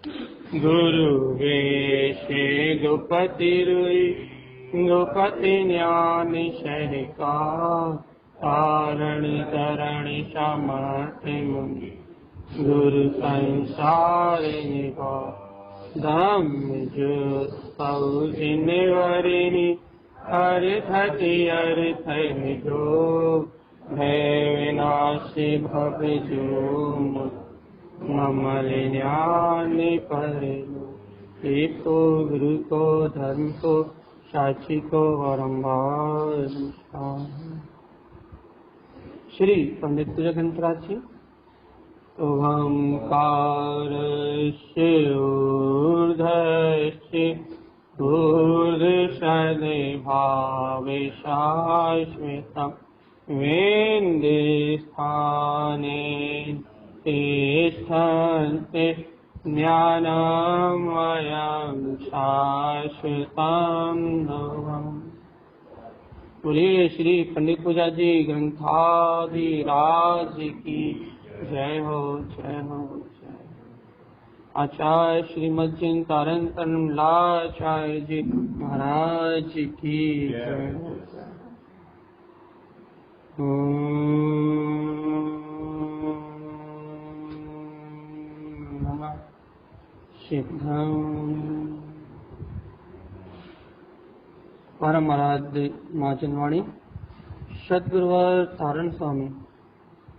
गुरु वेशे गुपति रुई गुपति ज्ञान शरिका कारण तरण समर्थ मुनि गुरु संसार निभा धम्म जो सौजिन वरिणी अर्थ जो भय विनाशी भव जो ममल ज्ञान पर एको गुरु को धर्म को साक्षी को वरम्बार। श्री पंडित पूजकंतराज जी। ओंकारस्य ऊर्ध्वस्य ऊर्ध्वसदे भावे शाश्वतम् वेन्दे स्थाने तिष्ठन्ति ज्ञानमयं शाश्वतं ध्रुवम्। बोलिए श्री पंडित पूजा जी ग्रंथाधिराज की जय हो, जय हो, जय। आचार्य श्रीमद चिंतारन तनलाचार्य जी महाराज की जय हो। परम आराध्य माँ जनवाणी सद्गुरुवर तारण स्वामी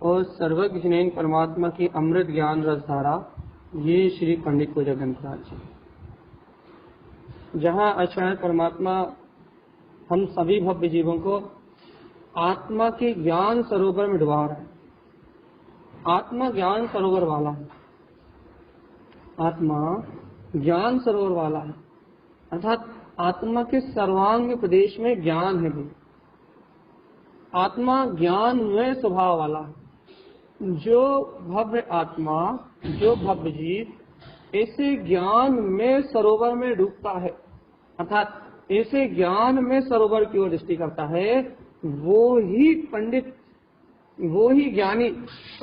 और सर्वज्ञ परमात्मा की अमृत ज्ञान रसधारा, ये श्री पंडित पूजकंतराज जी, जहाँ आचार्य परमात्मा हम सभी भव्य जीवों को आत्मा के ज्ञान सरोवर में डुबा रहे हैं। आत्मा ज्ञान सरोवर वाला है, आत्मा ज्ञान सरोवर वाला है, अर्थात आत्मा के सर्वांग प्रदेश में ज्ञान है भी। आत्मा ज्ञानमय स्वभाव वाला है। जो भव्य आत्मा, जो भव्य जीव ऐसे ज्ञान में सरोवर में डूबता है, अर्थात ऐसे ज्ञान में सरोवर की ओर दृष्टि करता है, वो ही पंडित, वो ही ज्ञानी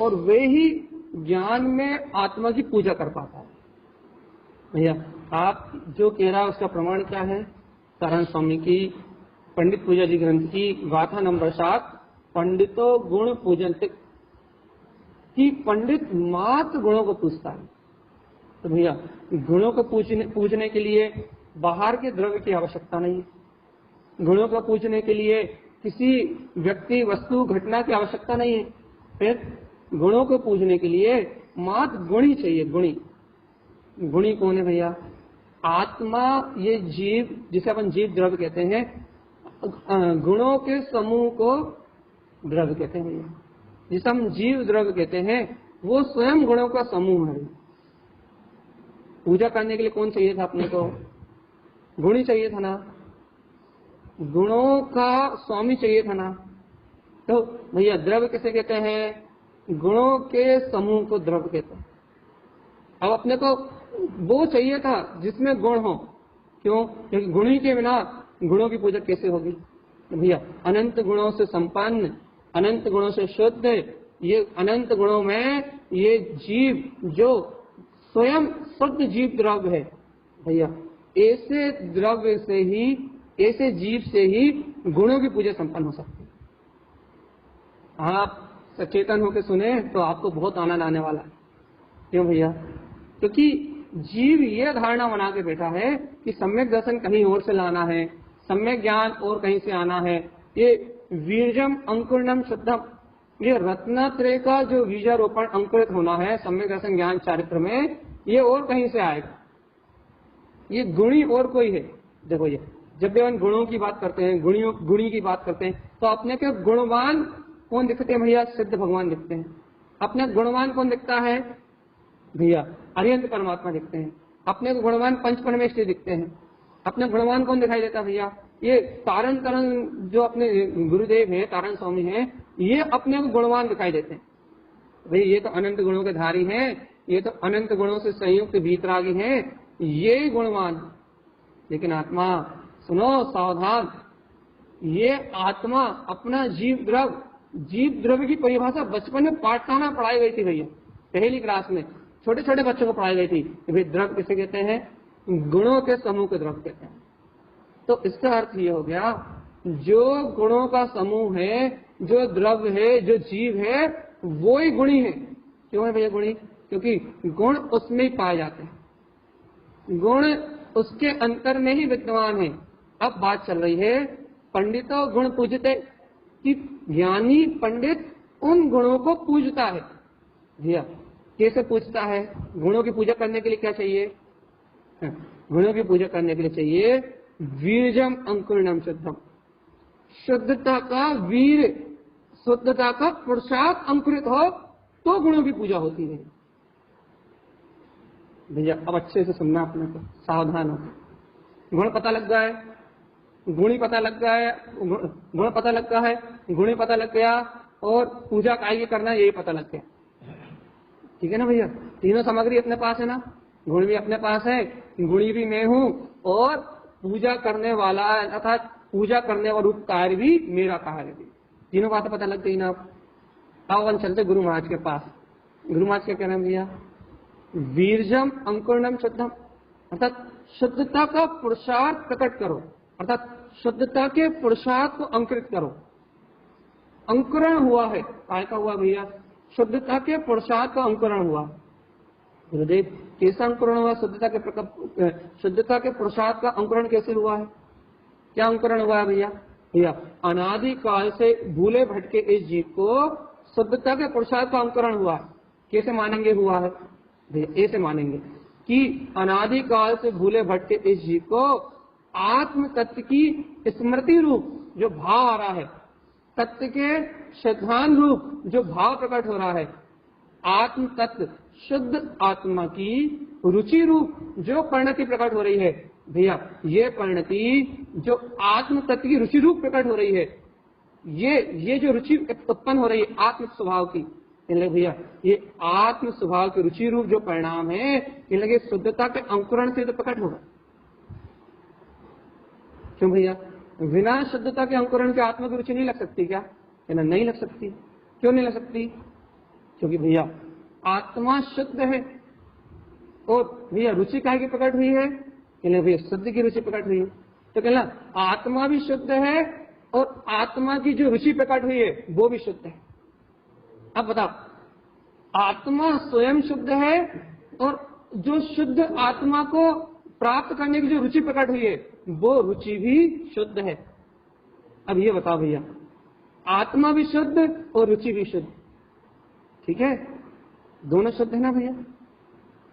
और वे ही ज्ञान में आत्मा की पूजा कर पाता है। भैया आप जो कह रहा है उसका प्रमाण क्या है? तारण स्वामी की पंडित पूजा जी ग्रंथ की गाथा नंबर 7, पंडितों गुण पूजन कि पंडित मात्र गुणों को पूजता है। तो भैया गुणों को पूजने के लिए बाहर के द्रव्य की आवश्यकता नहीं है। गुणों को पूजने के लिए किसी व्यक्ति, वस्तु, घटना की आवश्यकता नहीं है। फिर गुणों को पूजने के लिए मात्र गुणी चाहिए। गुणी कौन है भैया? आत्मा, ये जीव, जिसे अपन जीव द्रव्य कहते हैं, गुणों के समूह को द्रव्य कहते हैं भैया। जिसे हम जीव द्रव्य कहते हैं वो स्वयं गुणों का समूह है। पूजा करने के लिए कौन चाहिए था अपने को? गुणी चाहिए था ना, गुणों का स्वामी चाहिए था ना। तो भैया द्रव्य किसे कहते हैं? गुणों के समूह को द्रव्य कहते हैं। अब अपने को वो चाहिए था जिसमें गुण हो। क्यों? क्योंकि गुणी के बिना गुणों की पूजा कैसे होगी? तो भैया अनंत गुणों से संपन्न, अनंत गुणों से शुद्ध, ये अनंत गुणों में ये जीव जो स्वयं शुद्ध जीव द्रव्य है भैया, ऐसे द्रव्य से ही, ऐसे जीव से ही गुणों की पूजा संपन्न हो सकती है। आप सचेतन होकर सुने तो आपको बहुत आनंद आने वाला है। क्यों भैया? क्योंकि जीव ये धारणा बना के बैठा है कि सम्यक दर्शन कहीं और से लाना है, सम्यक ज्ञान और कहीं से आना है। ये वीर्यम अंकुरणम शुद्धम, ये रत्नत्रय का जो बीजारोपण अंकुरित होना है सम्यक दर्शन ज्ञान चारित्र में, ये और कहीं से आएगा। ये गुणी और कोई है। देखो ये जब भी हम गुणों की बात करते हैं, गुणी की बात करते हैं, तो अपने के गुणवान कौन दिखते हैं भैया? सिद्ध भगवान दिखते हैं। अपने गुणवान कौन दिखता है भैया? अरिहंत परमात्मा दिखते हैं। अपने को गुणवान पंच परमेश्वर दिखते हैं। अपने गुणवान कौन दिखाई देता भैया? ये तारण जो अपने गुरुदेव है, तारण स्वामी है, ये अपने को गुणवान दिखाई देते हैं। भाई ये तो अनंत गुणों के धारी हैं, ये तो अनंत गुणों से संयुक्त भीतरागी हैं, ये गुणवान। लेकिन आत्मा, सुनो सावधान, ये आत्मा अपना जीव द्रव्य की परिभाषा बचपन में पाठशाला में पढ़ाई गई थी भैया, पहली क्लास में, छोटे छोटे बच्चों को पढ़ाई गई थी कि भाई द्रव्य किसे कहते हैं, गुणों के समूह के द्रव्य कहते हैं। तो इसका अर्थ ये हो गया जो गुणों का समूह है, जो द्रव्य है, जो जीव है, वो ही गुणी है। क्यों है भैया गुणी? क्योंकि गुण उसमें ही पाए जाते हैं, गुण उसके अंतर में ही विद्यमान है। अब बात चल रही है पंडितों गुण पूजते, कि ज्ञानी पंडित उन गुणों को पूजता है। भैया कैसे पूजता है? गुणों की पूजा करने के लिए क्या चाहिए? गुणों की पूजा करने के लिए चाहिए वीर्यम अंकुरणम शुद्धम, शुद्धता का वीर, शुद्धता का पुरुषार्थ अंकुरित हो तो गुणों की पूजा होती है। भैया अब अच्छे से सुनना, अपने को सावधान हो। गुण पता लग गया है, गुणी पता लग गया है, गुण पता लग गया है, गुणी पता लग गया, और पूजा काय करना है यही पता लग गया। ठीक है ना भैया? तीनों सामग्री अपने पास है ना, गुण भी अपने पास है, गुणी भी मैं हूं, और पूजा करने वाला अर्थात पूजा करने वाला रूप कार्य भी मेरा कार्य भी। तीनों बातें पता लग गई ना। अब अपन चलते गुरु महाराज के पास। गुरु महाराज क्या कह रहे हैं भैया? वीरजम अंकुरणम शुद्धम, अर्थात शुद्धता का पुरुषार्थ प्रकट करो, अर्थात शुद्धता के पुरुषार्थ को अंकुरित करो। अंकुरण हुआ है, काय का हुआ भैया? शुद्धता के पुरुषार्थ का अंकुरण हुआ। गुरुदेव कैसा अंकुरण हुआ? शुद्धता के पुरुषार्थ का अंकुरण कैसे हुआ है? क्या अंकुरण हुआ है भैया? भैया अनादि काल से भूले भटके इस जीव को शुद्धता के पुरुषार्थ का अंकुरण हुआ। कैसे मानेंगे हुआ है भैया? ऐसे मानेंगे कि अनादि काल से भूले भटके इस जीव को आत्म तत्व की स्मृति रूप जो भाव आ रहा है, तत्व के सिद्धांत रूप जो भाव प्रकट हो रहा है, आत्म तत्व शुद्ध आत्मा की रुचि रूप जो परिणति प्रकट हो रही है, भैया ये परिणति जो आत्म तत्व की रुचि रूप प्रकट हो रही है, ये जो रुचि उत्पन्न हो रही है आत्म स्वभाव की, भैया ये आत्म स्वभाव की रुचि रूप जो परिणाम है, लगे शुद्धता के अंकुरण से तो प्रकट होगा। क्यों भैया? बिना शुद्धता के अंकुरण के आत्मा की रुचि नहीं लग सकती क्या? नहीं लग सकती। क्यों नहीं लग सकती? क्योंकि भैया आत्मा शुद्ध है, और भैया रुचि काहे की प्रकट हुई है? भैया शुद्ध की रुचि प्रकट हुई है। तो कहना आत्मा भी शुद्ध है, और आत्मा की जो रुचि प्रकट हुई है वो भी शुद्ध है। अब बताओ, आत्मा स्वयं शुद्ध है, और जो शुद्ध आत्मा को प्राप्त करने की जो रुचि प्रकट हुई है वो रुचि भी शुद्ध है। अब ये बताओ भैया, आत्मा भी शुद्ध और रुचि भी शुद्ध, ठीक है? दोनों शुद्ध है ना भैया?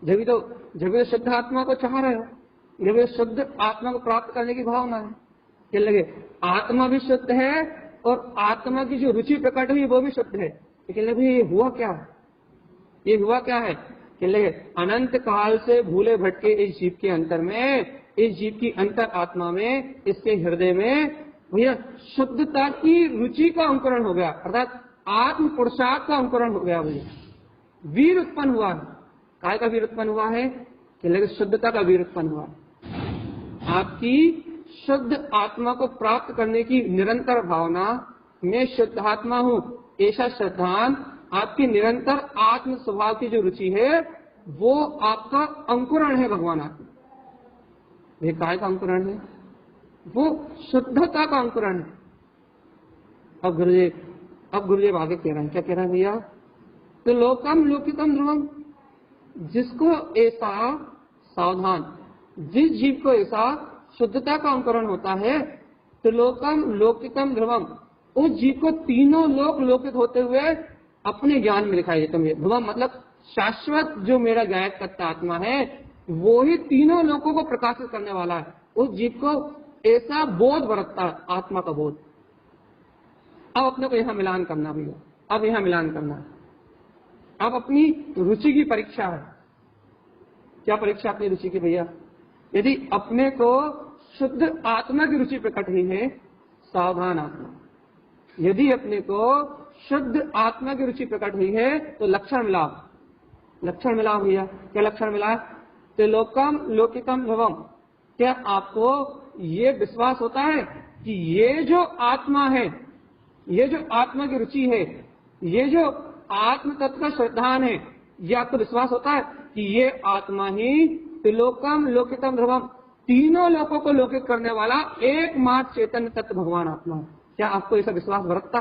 जब तो शुद्ध आत्मा को चाह रहे हो, जब ये शुद्ध आत्मा को प्राप्त करने की भावना है, क्या लगे आत्मा भी शुद्ध है और आत्मा की जो रुचि प्रकट हुई वो भी शुद्ध है। लेकिन ये हुआ क्या? ये हुआ क्या है? अनंत काल से भूले भटके इस जीव के अंतर में, इस जीव की अंतर आत्मा में, इसके हृदय में भैया शुद्धता की रुचि का अंकुरण हो गया, अर्थात आत्म पुरुषार्थ का अंकुरण हो गया। भैया वीर उत्पन्न हुआ है। काय का वीर उत्पन्न हुआ है? शुद्धता का वीर उत्पन्न हुआ। आपकी शुद्ध आत्मा को प्राप्त करने की निरंतर भावना, मैं शुद्ध आत्मा हूं, ऐसा सिद्धांत, आपकी निरंतर आत्म स्वभाव की जो रुचि है वो आपका अंकुरण है भगवान। आपका काय का अंकुरण है? वो शुद्धता का अंकुरण है। अब गुरुदेव आगे कह रहे हैं, क्या कह रहे हैं भैया? तो लोकम लोकितम ध्रुवम, जिसको ऐसा सावधान, जिस जीव को ऐसा शुद्धता का अंकुरण होता है, तो लोकम लोकितम ध्रुवम, उस जीव को तीनों लोक लोकित होते हुए अपने ज्ञान में दिखाई देते हैं। ध्रुवम मतलब शाश्वत जो मेरा गायक तत्व आत्मा है, वो ही तीनों लोकों को प्रकाशित करने वाला है। उस जीव को ऐसा बोध बरतता है, आत्मा का बोध। अब अपने को यहाँ मिलान करना भैया, अब यहाँ मिलान करना है। अब अपनी रुचि की परीक्षा है। क्या परीक्षा अपनी रुचि की भैया? यदि अपने को शुद्ध आत्मा की रुचि प्रकट हुई है, सावधान आत्मा, यदि अपने को शुद्ध आत्मा की रुचि प्रकट हुई है तो लक्षण मिलाओ, लक्षण मिलाओ भैया। क्या लक्षण मिला? तो लोकम लोकितम ध्रुवम। क्या आपको ये विश्वास होता है कि ये जो आत्मा है, ये जो आत्मा की रुचि है, ये जो आत्म तत्व का श्रद्धान है, ये आपको विश्वास होता है कि ये आत्मा ही त्रिलोकम लोकितम ध्रुवम, तीनों लोकों को लोकित करने वाला एकमात्र चैतन्य तत्व भगवान आत्मा है। क्या आपको ऐसा विश्वास बरतता?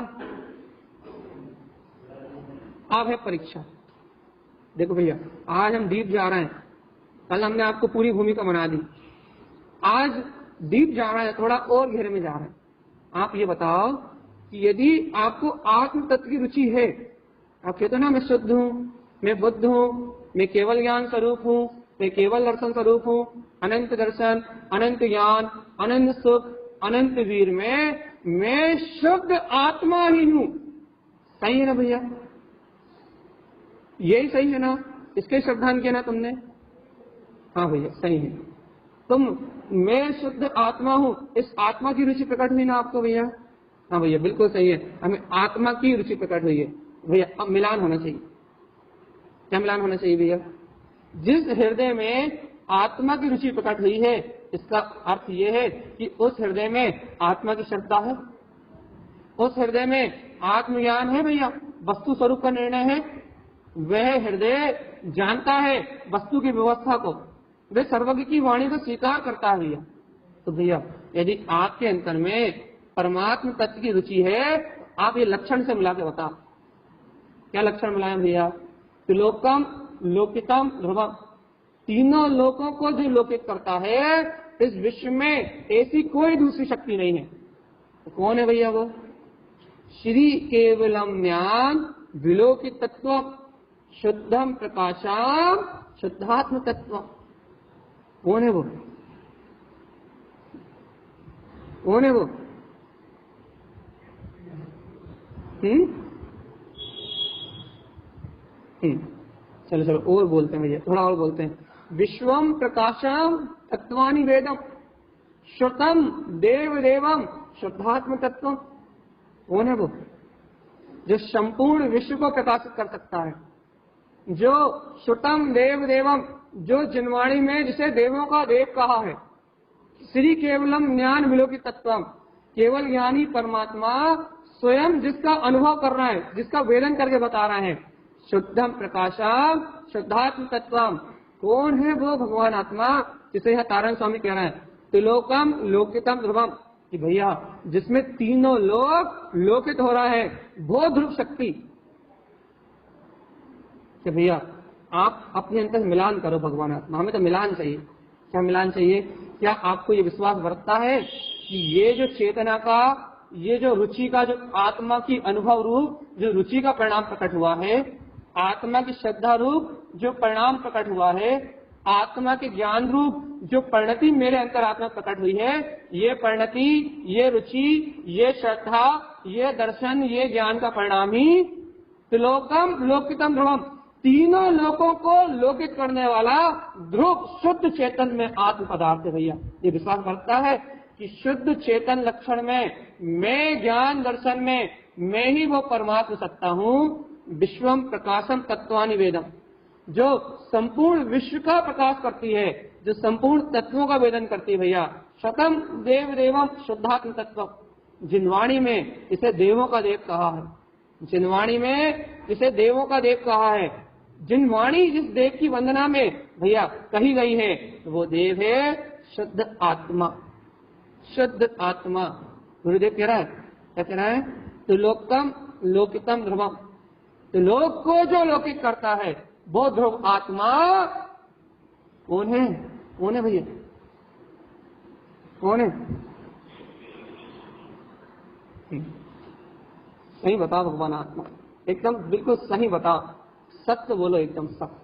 अब है परीक्षा। देखो भैया, आज हम डीप जा रहे हैं, कल हमने आपको पूरी भूमिका बना दी, आज डीप जा रहे हैं, थोड़ा और गहरे में जा रहे हैं। आप ये बताओ कि यदि आपको आत्म तत्व की रुचि है, आप कहते हो ना मैं शुद्ध हूं, मैं बुद्ध हूं, मैं केवल ज्ञान स्वरूप हूं, मैं केवल दर्शन स्वरूप हूं, अनंत दर्शन, अनंत ज्ञान, अनंत सुख, अनंत वीर में मैं शुद्ध आत्मा ही हूं। सही है ना भैया? यही सही है ना? इसके श्रद्धान किया ना तुमने? हाँ भैया सही है। तुम मैं शुद्ध आत्मा हूं, इस आत्मा की रुचि प्रकट हुई ना आपको भैया? हाँ भैया बिल्कुल सही है, हमें आत्मा की रुचि प्रकट हुई है भैया। अब मिलान होना चाहिए। क्या मिलान होना चाहिए भैया? जिस हृदय में आत्मा की रुचि प्रकट हुई है, इसका अर्थ यह है कि उस हृदय में आत्मा की श्रद्धा है, उस हृदय में आत्मज्ञान है भैया, वस्तु स्वरूप का निर्णय है। वह हृदय जानता है वस्तु की व्यवस्था को, वह सर्वज्ञ की वाणी को स्वीकार करता है भैया। तो भैया यदि आपके अंतर में परमात्म तत्व की रुचि है, आप ये लक्षण से मिला के बताओ, क्या लक्षण मिलाए भैया? त्रिलोकम लोकितम ध्रुवम, तीनों लोकों को जो लोकित करता है, इस विश्व में ऐसी कोई दूसरी शक्ति नहीं है। तो कौन है भैया वो? श्री केवलम ज्ञान विलोकित तत्व शुद्धम प्रकाशम शुद्धात्म तत्व। कौन है वो? कौन है वो? चलो चलो और बोलते हैं भैया, थोड़ा और बोलते हैं। विश्वम प्रकाशम तत्वानि वेदम श्रुतम देव देवम शुद्धात्म तत्व। कौन है वो? जो संपूर्ण विश्व को प्रकाशित कर सकता है, जो श्रुतम देव देवम, जो जिनवाणी में जिसे देवों का देव कहा है, श्री केवलम ज्ञान विलोकित तत्वम, केवल ज्ञानी परमात्मा स्वयं जिसका अनुभव कर रहा है, जिसका वेदन करके बता रहा है, शुद्धम प्रकाशम शुद्धात्म तत्वम। कौन है वो भगवान आत्मा जिसे यह तारण स्वामी कह रहे हैं? त्रिलोकम लोकितम ध्रुवम, कि भैया जिसमें तीनों लोक लोकित हो रहा है, वो ध्रुव शक्ति। कि भैया आप अपने अंतर मिलान करो भगवान आत्मा, हमें तो मिलान चाहिए। क्या मिलान चाहिए? क्या आपको ये विश्वास बरतता है कि ये जो चेतना का, ये जो रुचि का, जो आत्मा की अनुभव रूप जो रुचि का परिणाम प्रकट हुआ है, आत्मा की श्रद्धा रूप जो परिणाम प्रकट हुआ है, आत्मा के ज्ञान रूप जो परिणति मेरे अंतरात्मा प्रकट हुई है, ये परिणति, ये रुचि, ये श्रद्धा, ये दर्शन, ये ज्ञान का परिणाम ही त्रिलोकम लोकितम ध्रुवम, तीनों लोकों को लोकित करने वाला ध्रुव शुद्ध चेतन में आत्म पदार्थ है भैया। ये विश्वास बढ़ता है कि शुद्ध चेतन लक्षण में, मैं ज्ञान दर्शन में, मैं ही वो परमात्म सत्ता हूँ। विश्वम प्रकाशम तत्वानि वेदम, जो संपूर्ण विश्व का प्रकाश करती है, जो संपूर्ण तत्वों का वेदन करती है भैया। शतम देव देवम शुद्धात्म तत्व, जिनवाणी में इसे देवों का देव कहा है, जिनवाणी में इसे देवों का देव कहा है, जिन वाणी जिस देव की वंदना में भैया कही गई है, वो देव है शुद्ध आत्मा। शुद्ध आत्मा गुरुदेव कह रहा है, क्या कह रहा है? तो लोकतम लोकितम ध्रुवम, तो लोक को जो लौकिक करता है वो ध्रुव आत्मा कौन है? कौन है भैया? कौन है? सही बता भगवान आत्मा, एकदम बिल्कुल सही बता, सत्य बोलो, एकदम सत्य।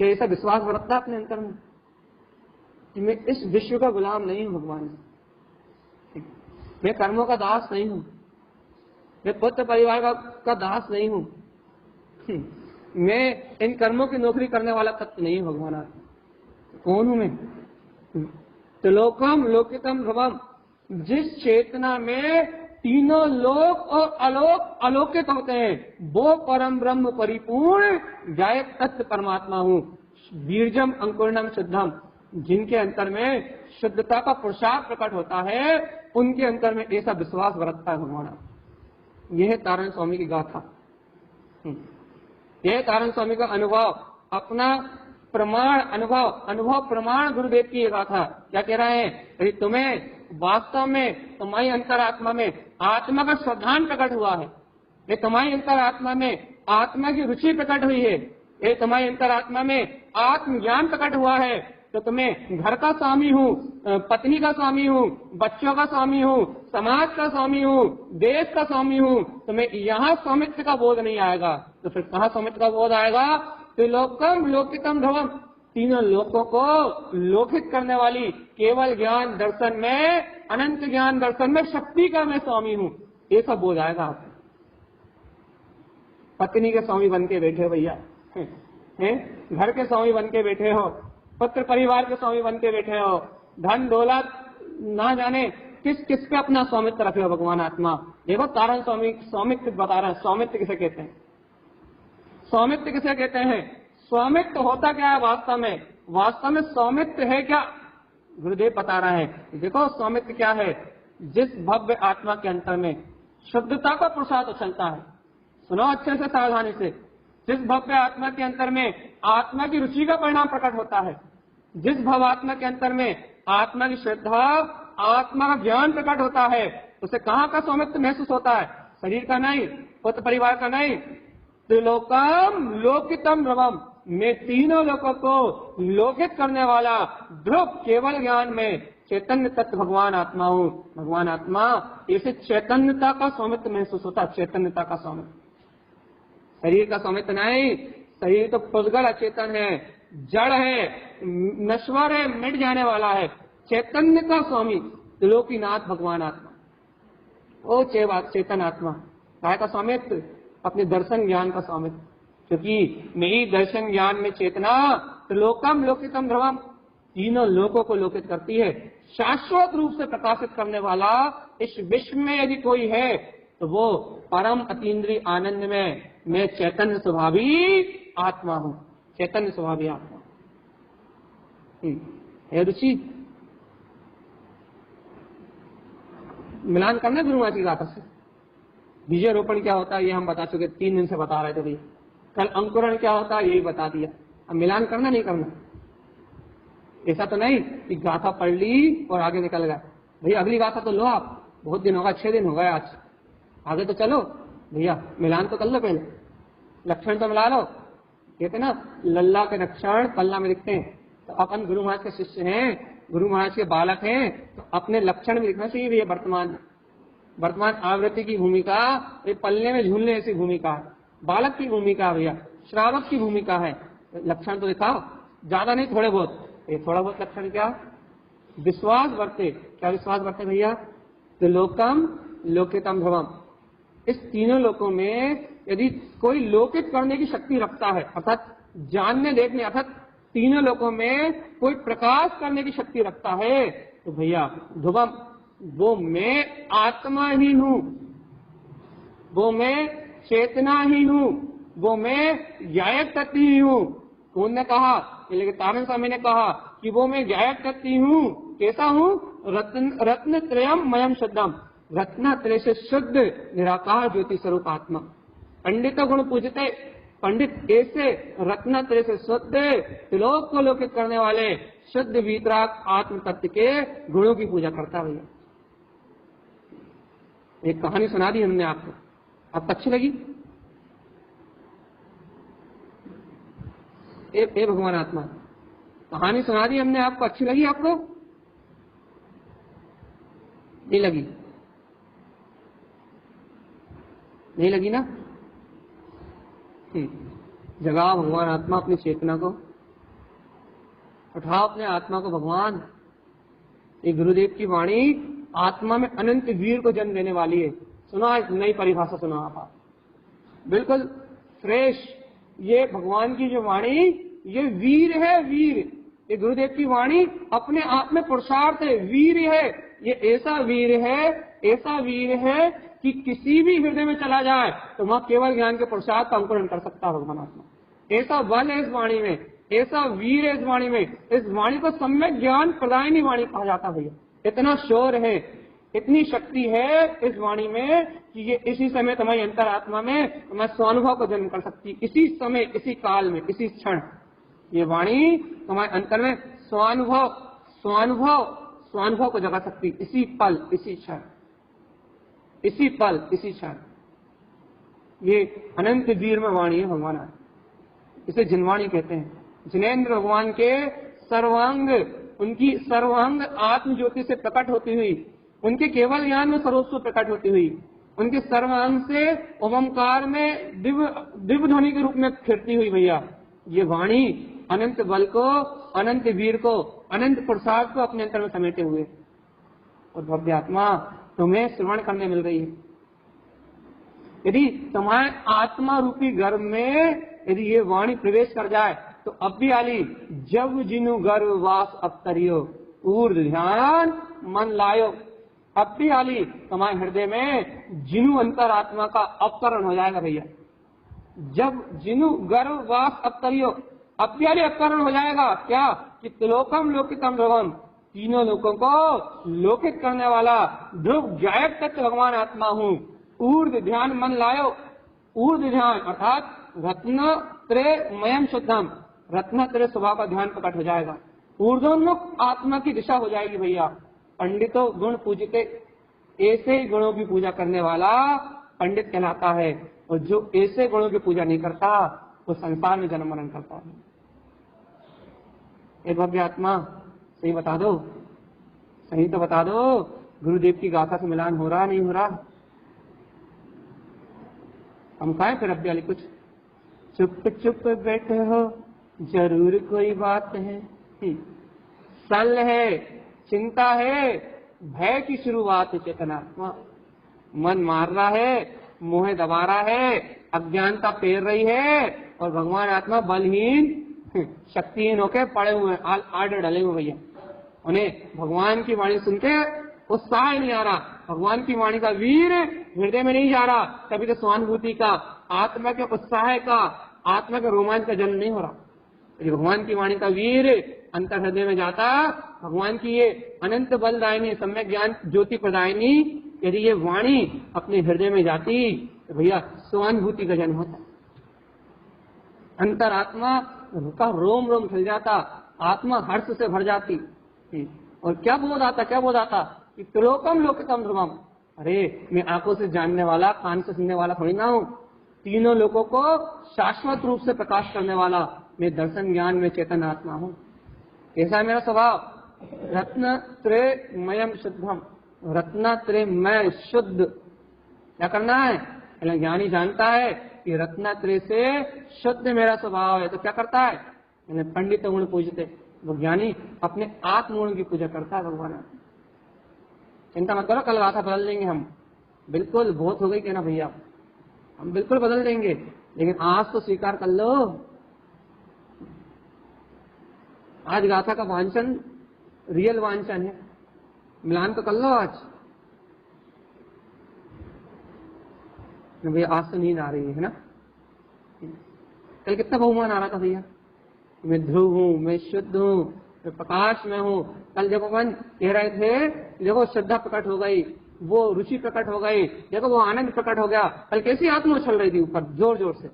क्या ऐसा विश्वास बरतता अपने अंतर में कि मैं इस विश्व का गुलाम नहीं हूं भगवान, मैं कर्मों का दास नहीं हूं, मैं पुत्र परिवार का दास नहीं हूं, मैं इन कर्मों की नौकरी करने वाला तत्व नहीं हूं भगवान आत्मा। कौन हूं मैं? तो लोकम लोकितम ध्रुवम, जिस चेतना में तीनों लोक और अलोक अलोकित होते हैं, वो परम ब्रह्म परिपूर्ण गायक तत्व परमात्मा हूँ। बीर्जम अंकुरणम शुद्धम, जिनके अंतर में शुद्धता का पुरुषार्थ प्रकट होता है, उनके अंतर में ऐसा विश्वास बरतता है भगवान। यह है तारण स्वामी की गाथा। ये तारण स्वामी का अनुभव, अपना प्रमाण अनुभव प्रमाण गुरुदेव की ये गाथा क्या कह रहे हैं? यदि तुम्हें वास्तव में तुम्हारी अंतरात्मा में आत्मा का श्रद्धान प्रकट हुआ है, ये तुम्हारी अंतरात्मा में आत्मा की रुचि प्रकट हुई है, ये तुम्हारी अंतरात्मा में आत्मज्ञान प्रकट हुआ है, तो तुम्हें घर का स्वामी हूँ, पत्नी का स्वामी हूँ, बच्चों का स्वामी हूँ, समाज का स्वामी हूँ, देश का स्वामी हूँ, तुम्हें यहाँ स्वामित्व का बोध नहीं आएगा, तो फिर कहाँ स्वामित्व का बोध आएगा? तो लोकम लोकितम ध्रुवम, तीनों लोकों को लोकित करने वाली केवल ज्ञान दर्शन में, अनंत ज्ञान दर्शन में शक्ति का मैं स्वामी हूँ, ये सब बोध आएगा आपको। पत्नी के स्वामी बन के बैठे हो भैया, घर के स्वामी बन के बैठे हो, पुत्र परिवार के स्वामी बन के बैठे हो, धन दौलत ना जाने किस किस पे अपना स्वामित्व रखे हो भगवान आत्मा। देखो तारण स्वामी स्वामित्व बता रहे हैं। स्वामित्व किसे कहते हैं? स्वामित्व किसे कहते हैं? स्वामित्व होता क्या है वास्तव में? वास्तव में स्वामित्व है क्या? गुरुदेव बता रहे हैं। देखो स्वामित्व क्या है? जिस भव्य आत्मा के अंतर में शुद्धता का प्रसाद उछलता है, सुनो अच्छे से सावधानी से, जिस भव्य आत्मा के अंतर में आत्मा की रुचि का परिणाम प्रकट होता है, जिस भव आत्मा के अंतर में आत्मा की श्रद्धा, आत्मा का ज्ञान प्रकट होता है, उसे कहाँ का स्वामित्व महसूस होता है? शरीर का नहीं, पुत्र परिवार का नहीं, त्रिलोकम लोकितम ध्रुवम, मैं तीनों लोगों को लोकित करने वाला ध्रुव केवल ज्ञान में चैतन्य तत्व भगवान आत्मा हूँ। भगवान आत्मा, इसे चैतन्यता का स्वामित्व महसूस होता है, चैतन्यता का स्वामित्व, शरीर का स्वामित्व नहीं। शरीर तो पुद्गल अचेतन है, जड़ है, नश्वर है, मिट जाने वाला है। चैतन्य का स्वामी त्रिलोकीनाथ भगवान आत्मा, ओ चेतन आत्मा, काय का स्वामित्व? अपने दर्शन ज्ञान का स्वामित्व, क्योंकि मेरी दर्शन ज्ञान में चेतना त्रिलोकम लोकितम ध्रुवम, तीनों लोकों को लोकित करती है। शाश्वत रूप से प्रकाशित करने वाला इस विश्व में यदि कोई है तो वो परम अतीन्द्रिय आनंद में मैं चैतन्य स्वभावी आत्मा हूँ, चैतन्य स्वभावी आत्मा है। रुचि मिलान करना गुरु महाराज की गाथा से। बीजारोपण क्या होता है ये हम बता चुके, 3 दिन से बता रहे थे भैया। कल अंकुरण क्या होता है यही बता दिया। अब मिलान करना नहीं करना, ऐसा तो नहीं कि गाथा पढ़ ली और आगे निकल गया। भैया अगली गाथा तो लो आप, बहुत दिन होगा, 6 दिन हो गए आज, आगे तो चलो भैया, मिलान तो कर लो पहले, लक्षण तो मिला लो। कहते ना लल्ला के लक्षण पल्ला में लिखते हैं, तो अपन गुरु महाराज के शिष्य हैं, गुरु महाराज के बालक हैं, तो अपने लक्षण में लिखना चाहिए भैया। वर्तमान आवृत्ति की भूमिका ये पल्ले में झूलने ऐसी भूमिका है, बालक की भूमिका भैया, श्रावक की भूमिका है। लक्षण तो दिखाओ, ज्यादा नहीं, थोड़े बहुत। ये थोड़ा बहुत लक्षण क्या? विश्वास बरते। क्या विश्वास बरते भैया? तो लोकम लोकितम ध्रुवम, इस तीनों लोकों में यदि कोई लोकित करने की शक्ति रखता है, अर्थात जानने देखने, अर्थात तीनों लोकों में कोई प्रकाश करने की शक्ति रखता है, तो भैया ध्रुवम, वो मैं आत्मा ही हूँ, वो मैं चेतना ही हूँ, वो मैं ज्ञायक तत्व ही हूँ। कौन ने कहा? लेकिन तारण स्वामी ने कहा कि वो मैं ज्ञायक तत्व ही हूँ। कैसा हूँ? रत्न त्रयम मयम शुद्धम, रत्नात्रय से शुद्ध निराकार ज्योति स्वरूप आत्मा। पंडित गुण पूजते, पंडित ऐसे रत्नात्रय से शुद्ध त्रिलोक को लोकित करने वाले शुद्ध वीतराग आत्म तत्व के गुणों की पूजा करता भैया। एक कहानी सुना दी हमने आपको, आपको अच्छी लगी? ए भगवान आत्मा, कहानी सुना दी हमने आपको, अच्छी लगी आपको? नहीं लगी? नहीं लगी ना? जगाओ भगवान आत्मा अपनी चेतना को, उठाओ अपने आत्मा को भगवान। ये गुरुदेव की वाणी आत्मा में अनंत वीर को जन्म देने वाली है। सुना, एक नई परिभाषा सुना आप, बिल्कुल फ्रेश। ये भगवान की जो वाणी, ये वीर है, वीर। ये गुरुदेव की वाणी अपने आप में पुरुषार्थ है, वीर है। ये ऐसा वीर है, ऐसा वीर है कि किसी भी हृदय में चला जाए तो वहां केवल ज्ञान के पुरुषार्थ का अंकुरण कर सकता है भगवान आत्मा। ऐसा बल है इस वाणी में, ऐसा वीर है इस वाणी में। इस वाणी को सम्यक ज्ञान प्रदायिनी वाणी कहा जाता है भैया। इतना शोर है, इतनी शक्ति है इस वाणी में कि ये इसी समय तुम्हारी अंतरात्मा में मैं स्वानुभव को जन्म कर सकती, इसी समय, इसी काल में, इसी क्षण ये वाणी तुम्हारे अंतर में स्वानुभव स्वानुभव स्वानुभव को जगा सकती, इसी पल, इसी क्षण, इसी पल, इसी क्षण। ये अनंत वीर में वाणी है भगवान, इसे जिनवाणी कहते हैं। जिनेन्द्र भगवान के सर्वांग, उनकी सर्वांग आत्म ज्योति से प्रकट होती हुई, उनके केवल ज्ञान में सर्वस्व प्रकट होती हुई, उनके सर्वांग से ओमकार में दिव्य ध्वनि के रूप में फिरती हुई भैया, ये वाणी अनंत बल को, अनंत वीर को, अनंत प्रसाद को अपने अंतर में समेटे हुए और भव्य आत्मा तुम्हें श्रवण करने मिल रही है। यदि तुम्हारे आत्मा रूपी गर्भ में यदि ये वाणी प्रवेश कर जाए तो अब भी आली, जब जिनु गर्भ वास अवतरियो ऊर्ध्व ध्यान मन लायो, अब भी आली तुम्हारे हृदय में जिनु अंतर आत्मा का अवतरण हो जाएगा भैया। जब जिनु गर्भ वास अवतरियो, अब भी आली अवतरण हो जाएगा। क्या कि त्रिलोकम लोकितम ध्रुवम, तीनों लोगों को लोकित करने वाला ध्रुव गायक तत्व भगवान आत्मा हूँ। ऊर्ध्व ध्यान मन लायो, ऊर्ध्व ध्यान अर्थात रत्न त्रयमयम शुद्धम, रत्न त्रय स्वभाव का ध्यान प्रकट हो जाएगा। ऊर्ध्वोन्मुख आत्मा की दिशा हो जाएगी भैया। पंडितों गुण पूजते, ऐसे ही गुणों की पूजा करने वाला पंडित कहलाता है, और जो ऐसे गुणों की पूजा नहीं करता वो संसार में जन्म मरण करता है। एक भव्य आत्मा, सही बता दो, सही तो बता दो, गुरुदेव की गाथा से मिलान हो रहा नहीं हो रहा? हम कहें फिर अब वाली कुछ, चुप चुप बैठे हो जरूर कोई बात है, सल है, चिंता है, भय की शुरुआत है चेतनात्मा। मन मार रहा है, मोह दबा रहा है, अज्ञानता पेर रही है, और भगवान आत्मा बलहीन शक्तिहीन होकर पड़े हुए हैं, आड़े डले हुए भैया। उन्हें भगवान की वाणी सुनते उत्साह नहीं आ रहा, भगवान की वाणी का वीर हृदय में नहीं जा रहा, तभी तो स्वानुभूति का, आत्मा के उत्साह का, आत्मा के रोमांच का जन्म नहीं हो रहा। यदि भगवान की वाणी का वीर अंतर हृदय में जाता, भगवान की ये अनंत बलदायिनी सम्यक ज्ञान ज्योति प्रदायिनी यदि ये वाणी अपने हृदय में जाती तो भैया स्वानुभूति का जन्म होता, अंतरात्मा का रोम रोम खिल जाता, आत्मा हर्ष से भर जाती। और क्या बोध आता, क्या बोध आता कि त्रिलोकम लोकितम ध्रुवम, अरे मैं आंखों से जानने वाला, कान से सुनने वाला थोड़ी ना हूँ, तीनों लोगों को शाश्वत रूप से प्रकाश करने वाला मैं दर्शन ज्ञान में चेतन आत्मा हूँ। कैसा है मेरा स्वभाव? रत्न त्रयमयम शुद्धम, रत्न त्रयमय शुद्ध। क्या करना है? पहले ज्ञानी जानता है कि रत्नत्रय से शुद्ध मेरा स्वभाव है, तो क्या करता है? मैंने पंडित गुण पूजते, वो ज्ञानी अपने आत्म गुण की पूजा करता है भगवान। चिंता मत करो, कल गाथा बदल देंगे हम, बिल्कुल बहुत हो गई क्या ना भैया, हम बिल्कुल बदल देंगे, लेकिन आज तो स्वीकार कर लो, आज गाथा का वांछन रियल वांछन है, मिलान तो कर लो आज। भैया आज तो नींद आ रही है ना, कल कितना बहुमान आ रहा था भैया, मैं ध्रुव हूँ, मैं शुद्ध हूँ, मैं प्रकाश में हूँ। कल देखो मन कह रहे थे, देखो श्रद्धा प्रकट हो गई, वो रुचि प्रकट हो गई, देखो वो आनंद प्रकट हो गया। कल कैसी आत्मा उछल रही थी ऊपर जोर जोर से,